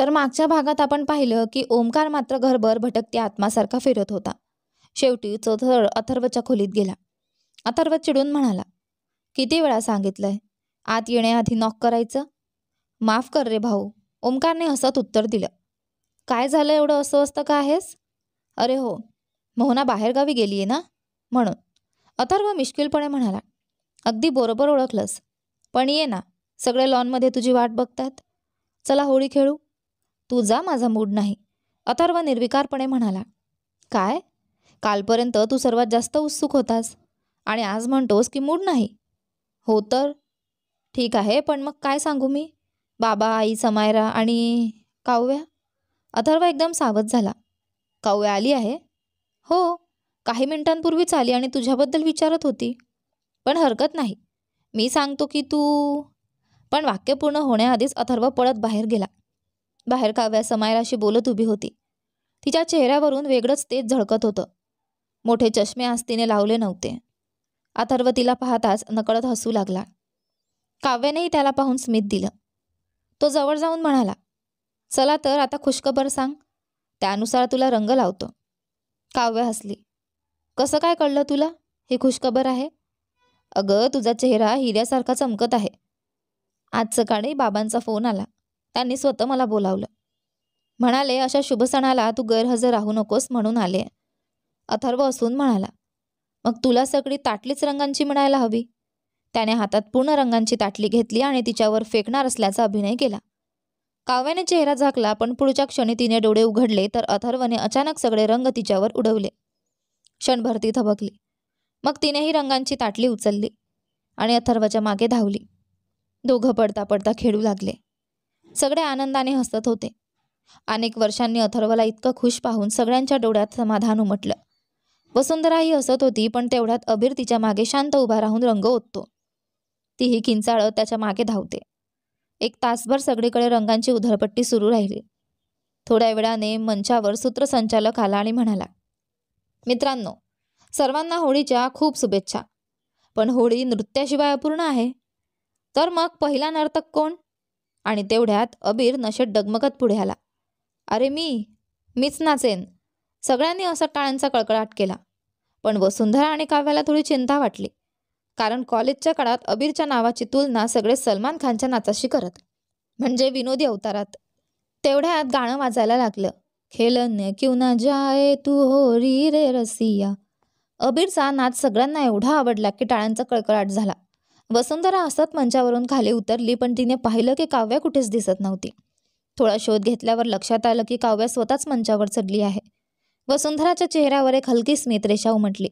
तर मागच्या भागात आपण पाहिलं की ओमकार मात्र घरभर भटकती आत्मासारखा फिरत होता. शेवटी तो थर अथर्वच्या खोलीत गेला. अथर्व चिडून म्हणाला, किती वेळा सांगितलंय आत येण्याआधी नॉक करायचं. माफ कर रे भाऊ, ओमकारने हसत उत्तर दिलं. काय झालं, एवढं अस्वस्थ का आहेस? अरे हो, मोहना बाहेरगावी गेलीये ना म्हणून. अथर्व मिश्किलपणे म्हणाला. अगदी बरोबर ओळखलंस, पण ये ना, सगळे लॉनमध्ये तुझी वाट बघतात. चला होळी खेळू. तू जा, माझा मूड नाही, अथर्व निर्विकारपणे म्हणाला. काय? कालपर्यंत तू सर्वात जास्त उत्सुक होतास आणि आज म्हणतोस की मूड नाही. हो तर ठीक आहे, पण मग काय सांगू मी? बाबा, आई, समायरा आणि काव्या. अथर्व एकदम सावध झाला. काव्या आली आहे? हो, काही मिनिटांपूर्वीच आली आणि तुझ्याबद्दल विचारत होती. पण हरकत नाही, मी सांगतो की तू. पण वाक्य पूर्ण होण्याआधीच अथर्व पळत बाहेर गेला. बाहेर काव्या समायराशी बोलत उभी होती. तिच्या चेहऱ्यावरून वेगळंच तेज झळकत होतं. मोठे चष्मे आज तिने लावले नव्हते. अथर्व तिला पाहताच नकळत हसू लागला. काव्यानेही त्याला पाहून स्मित दिलं. तो जवळ जाऊन म्हणाला, चला तर आता खुशखबर सांग, त्यानुसार तुला रंग लावतो. काव्य हसली. कसं काय कळलं तुला ही खुशखबर आहे? अगं, तुझा चेहरा हिऱ्यासारखा चमकत आहे. आज सकाळी बाबांचा फोन आला. त्यांनी स्वतः मला बोलावलं. म्हणाले अशा शुभ सणाला तू गैरहजर राहू नकोस म्हणून आले. अथर्व हसून म्हणाला, मग तुला सगळी ताटलीच रंगांची मिळायला हवी. त्याने हातात पूर्ण रंगांची ताटली घेतली आणि तिच्यावर फेकणार असल्याचा अभिनय केला. काव्याने चेहरा झाकला, पण पुढच्या क्षणी तिने डोळे उघडले तर अथर्वने अचानक सगळे रंग तिच्यावर उडवले. क्षणभर ती थबकली. मग तिनेही रंगांची ताटली उचलली आणि अथर्वच्या मागे धावली. दोघं पडता पडता खेळू लागले. सगळे आनंदाने हसत होते. अनेक वर्षांनी अथर्वला इतकं खुश पाहून सगळ्यांच्या डोळ्यात समाधान उमटलं. वसुंधराही हसत होती, पण तेवढ्यात अबीर तिच्या मागे शांत उभा राहून रंग ओततो. तीही किंचाळत त्याच्या मागे धावते. एक तासभर सगळीकडे रंगांची उधळपट्टी सुरू राहिली. थोड्या वेळाने मंचावर सूत्रसंचालक आला आणि म्हणाला, मित्रांनो, सर्वांना होळीच्या खूप शुभेच्छा. पण होळी नृत्याशिवाय अपूर्ण आहे. तर मग पहिला नर्तक कोण? आणि तेवढ्यात अबीर नशेत डगमगत पुढे आला. अरे मीच नाचेन. सगळ्यांनी असा टाळ्यांचा कळकळाट केला. पण वसुंधरा आणि काव्याला थोडी चिंता वाटली, कारण कॉलेजच्या काळात अबीरच्या नावाची तुलना सगळे सलमान खानच्या नाचाशी करत, म्हणजे विनोदी अवतारात. तेवढ्यात गाणं वाजायला लागलं. खेलने क्यों ना जाए तू होरी रे रसिया. अबीरचा नाच सगळ्यांना एवढा आवडला की टाळ्यांचा कळकळाट झाला. वसुंधरा हसत मंचावरून खाली उतरली, पण तिने पाहिलं की काव्या कुठेच दिसत नव्हती. थोडा शोध घेतल्यावर लक्षात आलं की काव्या स्वतःच मंचावर चढली आहे. वसुंधराच्या चेहऱ्यावर एक हलकी स्मितरेषा उमटली,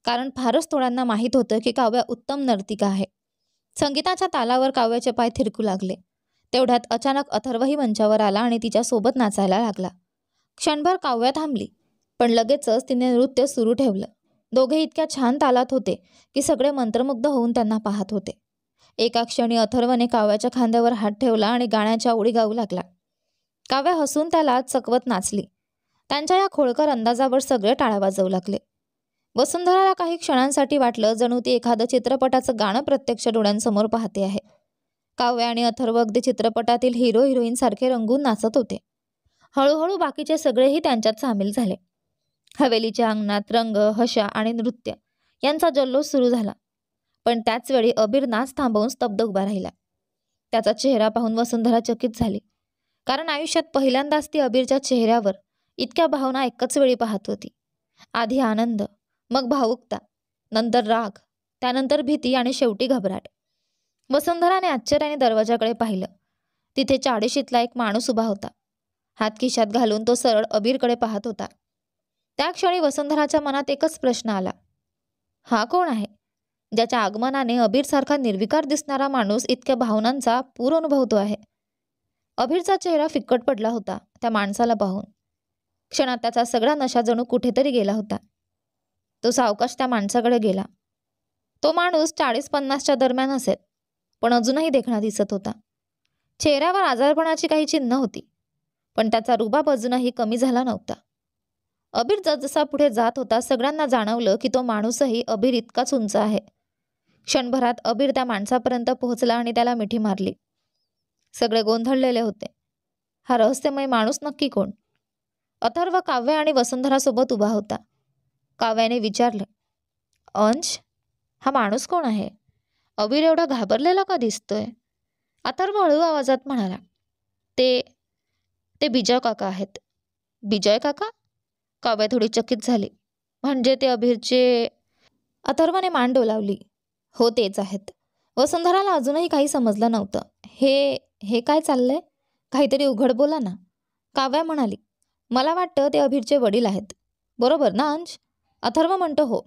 कारण फारच थोड्यांना माहीत होतं की काव्या उत्तम नर्तिका आहे. संगीताच्या तालावर काव्याचे पाय थिरकू लागले. तेवढ्यात अचानक अथर्वही मंचावर आला आणि तिच्या सोबत नाचायला लागला. क्षणभर काव्या थांबली, पण लगेचच तिने नृत्य सुरू ठेवलं. दोघे इतक्या छान तालात होते की सगळे मंत्रमुग्ध होऊन त्यांना पाहत होते. एका क्षणी अथर्वने काव्याच्या खांद्यावर हात ठेवला आणि गाण्याच्या ओळी गाऊ लागला. काव्या हसून त्याला चकवत नाचली. त्यांच्या या खोडकर अंदाजावर सगळे टाळ्या वाजवू लागले. वसुंधराला काही क्षणांसाठी वाटलं जणू ती एखादं चित्रपटाचं गाणं प्रत्यक्ष डोळ्यांसमोर पाहते आहे. काव्या आणि अथर्व अगदी चित्रपटातील हिरो हिरोईन सारखे रंगून नाचत होते. हळूहळू बाकीचे सगळेही त्यांच्यात सामील झाले. हवेलीच्या अंगणात रंग, हशा आणि नृत्य यांचा जल्लोष सुरू झाला. पण त्याच वेळी अबीर नाच थांबवून स्तब्ध उभा राहिला. त्याचा चेहरा पाहून वसुंधरा चकित झाली, कारण आयुष्यात पहिल्यांदाच ती अबीरच्या चेहऱ्यावर इतक्या भावना एकच वेळी पाहत होती. आधी आनंद, मग भावुकता, नंतर राग, त्यानंतर भीती आणि शेवटी घबराट. वसुंधराने आश्चर्याने दरवाजाकडे पाहिलं. तिथे 40शीतला एक माणूस उभा होता. हात खिशात घालून तो सरळ अबीरकडे पाहत होता. त्या क्षणी वसुंधराच्या मनात एकच प्रश्न आला, हा कोण आहे ज्याच्या आगमनाने अबीरसारखा निर्विकार दिसणारा माणूस इतक्या भावनांचा पूर अनुभवतो आहे? अबीरचा चेहरा फिक्कट पडला होता त्या माणसाला पाहून. क्षणात त्याचा सगळा नशा जणू कुठेतरी गेला होता. तो सावकाश त्या माणसाकडे गेला. तो माणूस 40-50च्या दरम्यान असेल, पण अजूनही देखणा दिसत होता. चेहऱ्यावर आजारपणाची काही चिन्ह होती, पण त्याचा रुबाब अजूनही कमी झाला नव्हता. अबीर जसा पुढे जात होता सगळ्यांना जाणवलं की तो माणूसही अबीर इतकाच उंच आहे. क्षणभरात अबीर त्या माणसापर्यंत पोहोचला आणि त्याला मिठी मारली. सगळे गोंधळलेले होते. हा रहस्यमय माणूस नक्की कोण? अथर्व काव्य आणि वसुंधरासोबत उभा होता. काव्याने विचारलं, अंश, हा माणूस कोण आहे? अबीर एवढा घाबरलेला का दिसतोय? अथर्व हळू आवाजात म्हणाला, ते ते बिजय काका आहेत. बिजय काका? काव्य थोडी चकित झाली. म्हणजे ते अबीरचे? अथर्वने मान डोलावली. हो, तेच आहेत. वसुंधराला अजूनही काही समजलं नव्हतं. हे हे काय चाललंय? काहीतरी उघड बोला ना. काव्या म्हणाली, मला वाटतं ते अबीरचे वडील आहेत. बरोबर ना अंश? अथर्व म्हणतो, हो,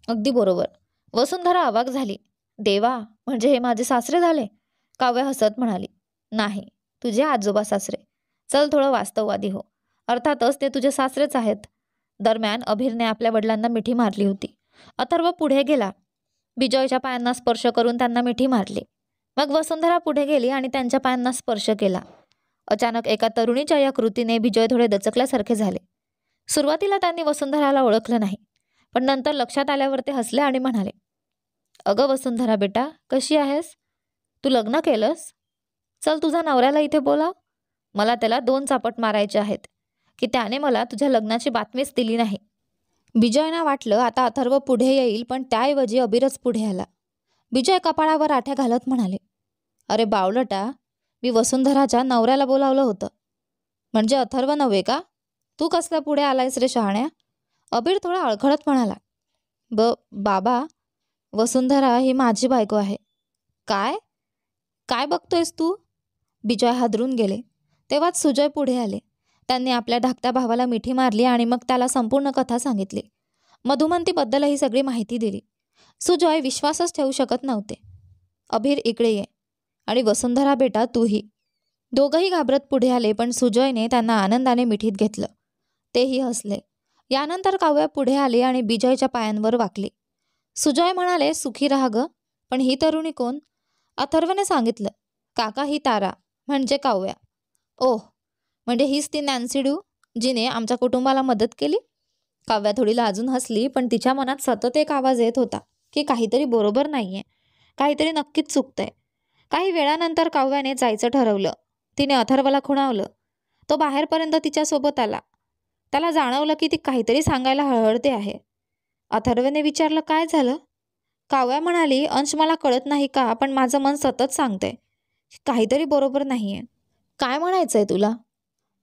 अगदी बरोबर. वसुंधरा अवाक झाली. देवा, म्हणजे हे माझे सासरे झाले? काव्य हसत म्हणाली, नाही, तुझे आजोबा सासरे. चल, थोडं वास्तववादी हो. अर्थातच ते तुझे सासरेच आहेत. दरम्यान अबीरने आपल्या वडिलांना मिठी मारली होती. अथर्व पुढे गेला. बिजॉयच्या पायांना स्पर्श करून त्यांना मिठी मारली. मग वसुंधरा पुढे गेली आणि त्यांच्या पायांना स्पर्श केला. अचानक एका तरुणीच्या या कृतीने बिजॉय थोडे दचकल्यासारखे झाले. सुरुवातीला त्यांनी वसुंधराला ओळखलं नाही, पण नंतर लक्षात आल्यावर ते हसले आणि म्हणाले, अगं वसुंधरा बेटा, कशी आहेस? तू लग्न केलंस? चल, तुझा नवऱ्याला इथे बोलाव. मला त्याला 2 चापट मारायचे आहेत की त्याने मला तुझ्या लग्नाची बातमीच दिली नाही. बिजॉयना वाटलं आता अथर्व पुढे येईल, पण त्याऐवजी अबीरच पुढे आला. बिजॉय कपाळावर आठ्या घालत म्हणाले, अरे बावलटा, मी वसुंधराच्या नवऱ्याला बोलावलं होतं. म्हणजे अथर्व नव्हे का? तू कसला पुढे आलायस रे शहाण्या? अबीर थोडा अळखळत म्हणाला, बाबा, वसुंधरा ही माझी बायको आहे. काय काय बघतोयस तू? बिजॉय हादरून गेले. तेव्हाच सुजय पुढे आले. त्यांनी आपल्या धाकट्या भावाला मिठी मारली आणि मग त्याला संपूर्ण कथा सांगितली. मधुमंतीबद्दलही सगळी माहिती दिली. सुजय विश्वासच ठेवू शकत नव्हते. अबीर, इकडे ये. आणि वसुंधरा बेटा, तूही. दोघंही घाबरत पुढे आले, पण सुजयने त्यांना आनंदाने मिठीत घेतलं. तेही हसले. यानंतर काव्या पुढे आली आणि बिजॉयच्या पायांवर वाकली. सुजय म्हणाले, सुखी राहा ग. पण ही तरुणी कोण? अथर्वने सांगितलं, काका, ही तारा, म्हणजे काव्या. ओह, म्हणजे हीच ती नॅन्सी ड्यू जिने आमच्या कुटुंबाला मदत केली? काव्या थोडी लाजून हसली, पण तिच्या मनात सतत एक आवाज येत होता की काहीतरी बरोबर नाहीये, काहीतरी नक्कीच चुकतंय. काही वेळानंतर काव्याने जायचं ठरवलं. तिने अथर्वला खुणावलं. तो बाहेरपर्यंत तिच्यासोबत आला. त्याला जाणवलं की ती काहीतरी सांगायला हळहळते आहे. अथर्वने विचारलं, काय झालं? काव्या म्हणाली, अंश, मला कळत नाही का, पण माझं मन सतत सांगतंय काहीतरी बरोबर नाहीये. काय म्हणायचंय तुला?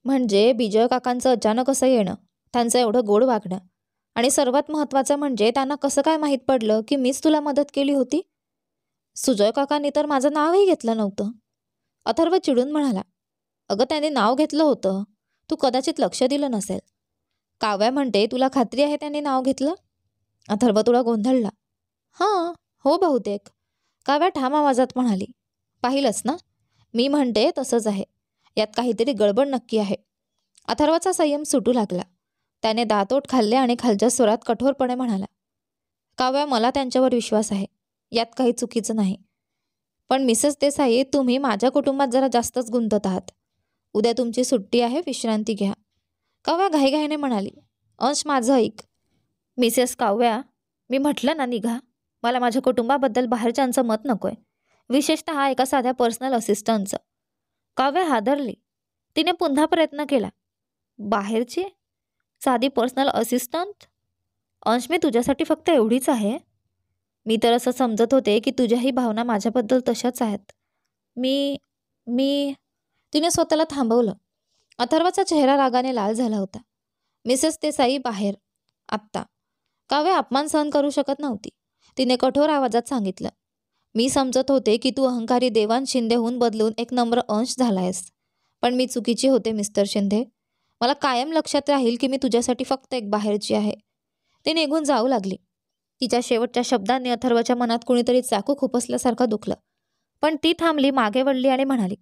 म्हणजे बिजय काकांचं अचानक असं येणं, त्यांचं एवढं गोड वागणं, आणि सर्वात महत्त्वाचं म्हणजे त्यांना कसं काय माहीत पडलं की मीच तुला मदत केली होती? सुजय काकांनी तर माझं नावही घेतलं नव्हतं. अथर्व चिडून म्हणाला, अगं, त्यांनी नाव घेतलं होतं, तू कदाचित लक्ष दिलं नसेल. काव्या म्हणते, तुला खात्री आहे त्यांनी नाव घेतलं? अथर्व थोडा गोंधळला. हां, हो, बहुतेक. काव्या ठाम आवाजात म्हणाली, पाहिलंस ना, मी म्हणते तसंच आहे. यात काहीतरी गडबड नक्की आहे. अथर्वचा संयम सुटू लागला. त्याने दातोट खाल्ले आणि खालच्या स्वरात कठोरपणे म्हणाला, काव्या, मला त्यांच्यावर विश्वास आहे. यात काही चुकीचं नाही. पण मिसेस देसाई, तुम्ही माझ्या कुटुंबात जरा जास्तच गुंतत आहात. उद्या तुमची सुट्टी आहे, विश्रांती घ्या. काव्या घाईघाईने म्हणाली, अंश, माझं ऐक. मिसेस काव्या, मी म्हटलं ना, निघा. मला माझ्या कुटुंबाबद्दल बाहेरच्यांचं मत नकोय, विशेषतः एका साध्या पर्सनल असिस्टंटचं. काव्या हादरली. तिने पुन्हा प्रयत्न केला, बाहेरची साधी पर्सनल असिस्टंट? अंश, मी तुझ्यासाठी फक्त एवढीच आहे. मी तर असं समजत होते की तुझ्याही भावना माझ्याबद्दल तशाच आहेत. मी मी तिने स्वतःला थांबवलं. अथर्वचा चेहरा रागाने लाल झाला होता. मिसेस देसाई, बाहेर, आत्ता. काव्या अपमान सहन करू शकत नव्हती. तिने कठोर आवाजात सांगितलं, मी समजत होते की तू अहंकारी देवांश शिंदेहून बदलून एक नम्र अंश झालायस. पण मी चुकीची होते, मिस्टर शिंदे. मला कायम लक्षात राहील की मी तुझ्यासाठी फक्त एक बाहेरची आहे. ती निघून जाऊ लागली. तिच्या शेवटच्या शब्दांनी अथर्वच्या मनात कुणीतरी चाकू खुपसल्यासारखं दुखलं. पण ती थांबली, मागे वळली आणि म्हणाली,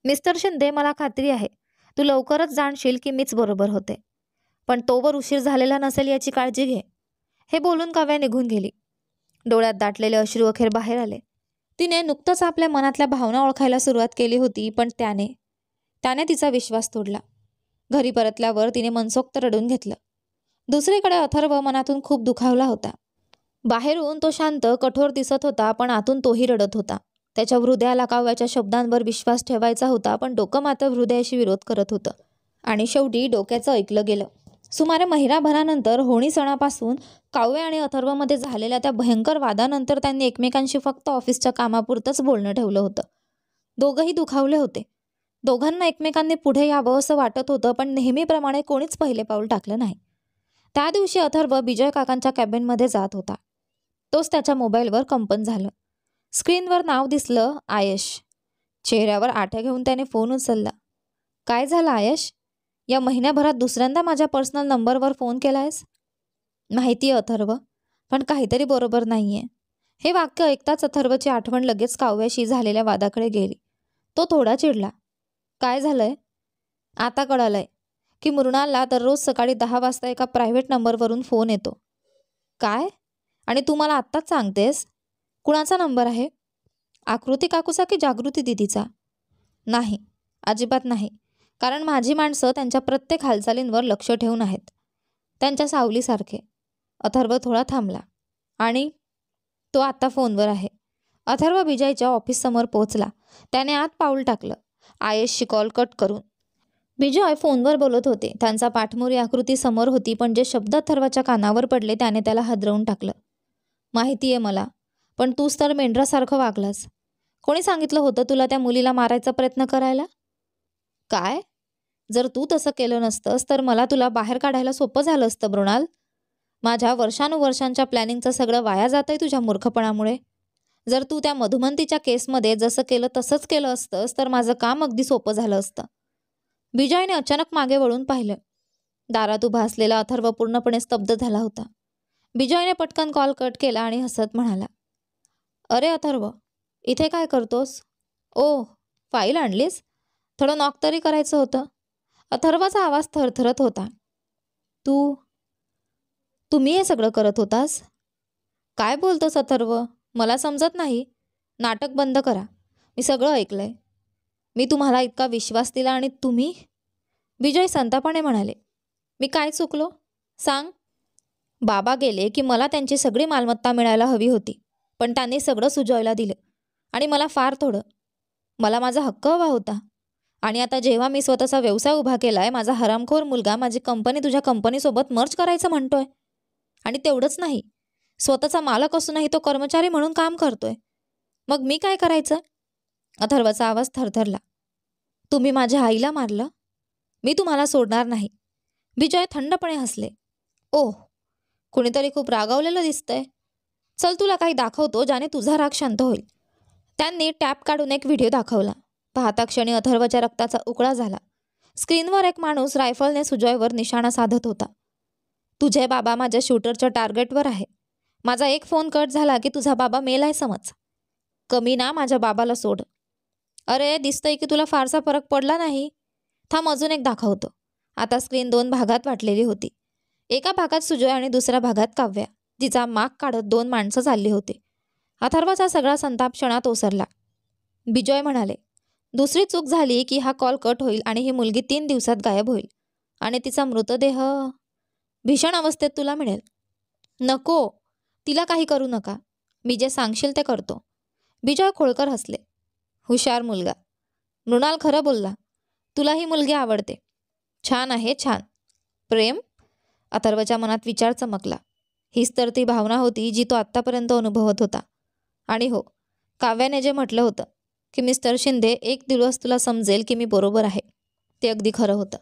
मिस्टर शिंदे, मला खात्री आहे तू लवकरच जाणशील की मीच बरोबर होते. पण तोवर उशीर झालेला नसेल याची काळजी घे. हे बोलून काव्या निघून गेली. डोळ्यात दाटलेले अश्रू अखेर बाहेर आले. तिने नुकतंच आपल्या मनातल्या भावना ओळखायला सुरुवात केली होती, पण त्याने तिचा विश्वास तोडला. घरी परतल्यावर तिने मनसोक्त रडून घेतलं. दुसरीकडे अथर्व मनातून खूप दुखावला होता. बाहेरून तो शांत, कठोर दिसत होता, पण आतून तोही रडत होता. त्याच्या हृदयाला काव्याच्या शब्दांवर विश्वास ठेवायचा होता, पण डोकं मात्र हृदयाशी विरोध करत होतं. आणि शेवटी डोक्याचं ऐकलं गेलं. सुमारे महिनाभरानंतर होळी सणापासून काव्य आणि अथर्वमध्ये झालेल्या त्या भयंकर वादानंतर त्यांनी एकमेकांशी फक्त ऑफिसच्या कामापुरतंच बोलणं ठेवलं होतं. दोघंही दुखावले होते. दोघांना एकमेकांनी पुढे यावं असं वाटत होतं, पण नेहमीप्रमाणे कोणीच पहिले पाऊल टाकलं नाही. त्या दिवशी अथर्व विजय काकांच्या कॅबिनमध्ये जात होता. तोच त्याच्या मोबाईलवर कंपन झालं. स्क्रीनवर नाव दिसलं, आयश. चेहऱ्यावर आठ्या घेऊन त्याने फोन उचलला. काय झालं आयश? या महिन्याभरात दुसऱ्यांदा माझ्या पर्सनल नंबरवर फोन केलायस? माहिती आहे अथर्व, पण काहीतरी बरोबर नाहीये. हे वाक्य ऐकताच अथर्वची आठवण लगेच काव्याशी झालेल्या वादाकडे गेली. तो थोडा चिडला. काय झालंय? आता कळालंय की मृणालला दररोज सकाळी 10 वाजता एका प्रायव्हेट नंबरवरून फोन येतो. काय? आणि तू मला आत्ताच सांगतेस? कुणाचा नंबर आहे? आकृती काकूचा की जागृती दिदीचा? नाही, अजिबात नाही. कारण माझी माणसं त्यांच्या प्रत्येक हालचालींवर लक्ष ठेवून आहेत, त्यांच्या सावलीसारखे. अथर्व थोडा थांबला. आणि तो आत्ता फोनवर आहे. अथर्व विजयच्या ऑफिससमोर पोहोचला. त्याने आत पाऊल टाकलं, आयशची कॉल कट करून. विजय फोनवर बोलत होते. त्यांचा पाठमोरी आकृती समोर होती, पण जे शब्द अथर्वच्या कानावर पडले त्याने त्याला हादरवून टाकलं. माहिती आहे मला, पण तूच तर मेंढरासारखं वागलास. कोणी सांगितलं होतं तुला त्या मुलीला मारायचा प्रयत्न करायला? काय? जर तू तसं केलं नसतंस तर मला तुला बाहेर काढायला सोपं झालं असतं मृणाल. माझ्या वर्षानुवर्षांच्या प्लॅनिंगचं सगळं वाया जातंय तुझ्या मूर्खपणामुळे. जर तू त्या मधुमंतीच्या केसमध्ये जसं केलं तसंच केलं असतंस तर माझं काम अगदी सोपं झालं असतं. विजयने अचानक मागे वळून पाहिलं. दारात उभा असलेला अथर्व पूर्णपणे स्तब्ध झाला होता. विजयने पटकन कॉल कट केला आणि हसत म्हणाला, अरे अथर्व, इथे काय करतोस? ओ, फाईल आणलीस? थोडं नॉक तरी करायचं होतं. अथर्वचा आवाज थरथरत होता. तुम्ही हे सगळं करत होतास? काय बोलतोस अथर्व? मला समजत नाही. नाटक बंद करा. मी सगळं ऐकलंय. मी तुम्हाला इतका विश्वास दिला आणि तुम्ही? विजय संतापाने म्हणाले, मी काय चुकलो? सांग. बाबा गेले की मला त्यांची सगळी मालमत्ता मिळायला हवी होती, पण त्यांनी सगळं सुजॉयला दिलं आणि मला फार थोडं. मला माझा हक्क हवा होता. आणि आता जेव्हा मी स्वतःचा व्यवसाय उभा केलाय, माझा हरामखोर मुलगा माझी कंपनी तुझ्या कंपनीसोबत मर्ज करायचं म्हणतोय. आणि तेवढंच नाही, स्वतःचा मालक असूनही तो कर्मचारी म्हणून काम करतोय. मग मी काय करायचं? अथर्वचा आवाज थरथरला. तुम्ही माझ्या आईला मारलं? मी तुम्हाला सोडणार नाही. विजय थंडपणे हसले. ओह, कुणीतरी खूप रागावलेलं दिसतंय. चल तुला काही दाखवतो ज्याने तुझा राग शांत होईल. त्यांनी टॅप काढून एक व्हिडिओ दाखवला. पाहता क्षणी अथर्वच्या रक्ताचा उकळा झाला. स्क्रीनवर एक माणूस रायफलने सुजॉयवर निशाणा साधत होता. तुझे बाबा माझ्या शूटरच्या टार्गेटवर आहे. माझा एक फोन कट झाला की तुझा बाबा मेलाय समज. कमी ना, माझ्या बाबाला सोड. अरे, दिसतंय की तुला फारसा फरक पडला नाही. थांब, अजून एक दाखवतो. आता स्क्रीन 2 भागात वाटलेली होती. एका भागात सुजय आणि दुसऱ्या भागात काव्या, जिचा माग काढत 2 माणसं चालली होती. अथर्वचा सगळा संताप क्षणात ओसरला. विजय म्हणाले, दुसरी चूक झाली की हा कॉल कट होईल आणि ही मुलगी 3 दिवसात गायब होईल आणि तिचा मृतदेह भीषण अवस्थेत तुला मिळेल. नको, तिला काही करू नका. मी जे सांगशील ते करतो. विजय खोळकर हसले. हुशार मुलगा. मृणाल खरं बोलला. तुला ही मुलगी आवडते. छान आहे, छान. प्रेम? अथर्वच्या मनात विचार चमकला. हीच तर ती भावना होती जी तो आत्तापर्यंत अनुभवत होता. आणि हो, काव्याने जे म्हटलं होतं की मिस्टर शिंदे, एक दिवस तुला समजेल की मी बरोबर आहे, ते अगदी खरं होतं.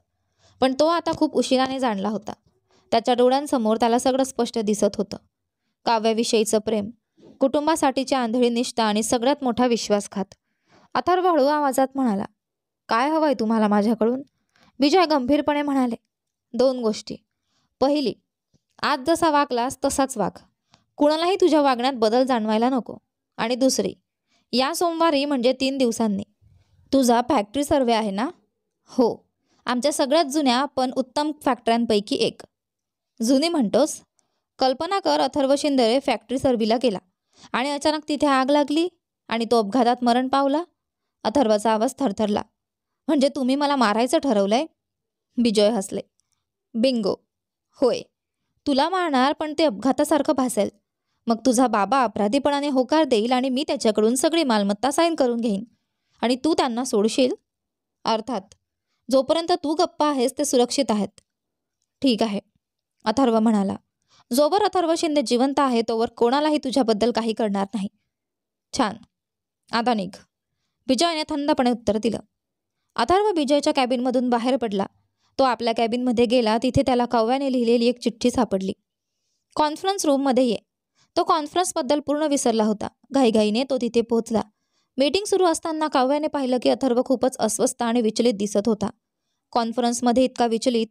पण तो आता खूप उशिराने जाणला होता. त्याच्या डोळ्यांसमोर त्याला सगळं स्पष्ट दिसत होतं. काव्याविषयीचं प्रेम, कुटुंबासाठीची आंधळी निष्ठा आणि सगळ्यात मोठा विश्वासघात. अथर्व हळू आवाजात म्हणाला, काय हवंय तुम्हाला माझ्याकडून? विजय गंभीरपणे म्हणाले, 2 गोष्टी. पहिली, आज जसा वागलास तसाच वाग. कुणालाही तुझ्या वागण्यात बदल जाणवायला नको. आणि दुसरी, या सोमवारी म्हणजे 3 दिवसांनी तुझा फॅक्टरी सर्वे आहे ना? हो, आमच्या सगळ्यात जुन्या पण उत्तम फॅक्टऱ्यांपैकी एक. जुनी म्हणतोस? कल्पना कर, अथर्व शिंदे फॅक्टरी सर्व्हीला गेला आणि अचानक तिथे आग लागली आणि तो अपघातात मरण पावला. अथर्वचा आवाज थरथरला. म्हणजे तुम्ही मला मारायचं ठरवलंय? विजय हसले. बिंगो. होय, तुला मारणार, पण ते अपघातासारखं भासेल. मग तुझा बाबा अपराधीपणाने होकार देईल आणि मी त्याच्याकडून सगळी मालमत्ता साईन करून घेईन आणि तू त्यांना सोडशील. अर्थात. जोपर्यंत तू गप्प आहेस ते सुरक्षित आहेत. ठीक आहे, अथर्व म्हणाला. जोवर अथर्व शिंदे जिवंत आहे तोवर कोणालाही तुझ्याबद्दल काही करणार नाही. छान, आता निघ, विजयने थंडपणे उत्तर दिलं. अथर्व विजयच्या कॅबिनमधून बाहेर पडला. तो आपल्या कॅबिनमध्ये गेला. तिथे त्याला कव्याने लिहिलेली एक चिठ्ठी सापडली. कॉन्फरन्स रूममध्ये ये. तो कॉन्फरन्सबद्दल पूर्ण विसरला होता. घाईघाईने तो तिथे पोहोचला. मीटिंग सुरू असताना काव्याने पाहिलं की अथर्व खूपच अस्वस्थ आणि विचलित दिसत होता. कॉन्फरन्समध्ये इतका विचलित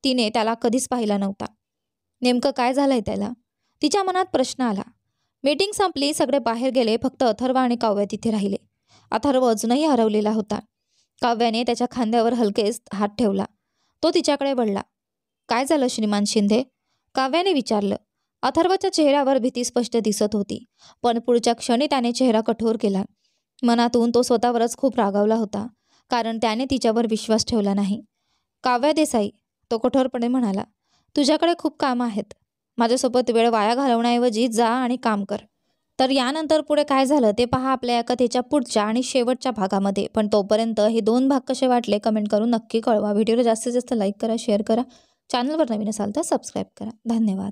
तिने त्याला कधीच पाहिला नव्हता. नेमकं काय झालंय त्याला? तिच्या मनात प्रश्न आला. मीटिंग संपली, सगळे बाहेर गेले. फक्त अथर्व आणि काव्या तिथे राहिले. अथर्व अजूनही हरवलेला होता. काव्याने त्याच्या खांद्यावर हलकेच हात ठेवला. तो तिच्याकडे वळला. काय झालं श्रीमान शिंदे? काव्याने विचारलं. अथर्वच्या चेहऱ्यावर भीती स्पष्ट दिसत होती, पण पुढच्या क्षणी त्याने चेहरा कठोर केला. मनातून तो स्वतःवरच खूप रागावला होता, कारण त्याने तिच्यावर विश्वास ठेवला नाही. काव्या देसाई, तो कठोरपणे म्हणाला, तुझ्याकडे खूप कामं आहेत. माझ्यासोबत वेळ वाया घालवण्याऐवजी जा आणि काम कर. तर यानंतर पुढे काय झालं ते पहा आपल्या या कथेच्या पुढच्या आणि शेवटच्या भागामध्ये. पण तोपर्यंत हे 2 भाग कसे वाटले कमेंट करून नक्की कळवा. व्हिडिओला जास्तीत जास्त लाईक करा, शेअर करा. चॅनलवर नवीन असाल तर सबस्क्राईब करा. धन्यवाद.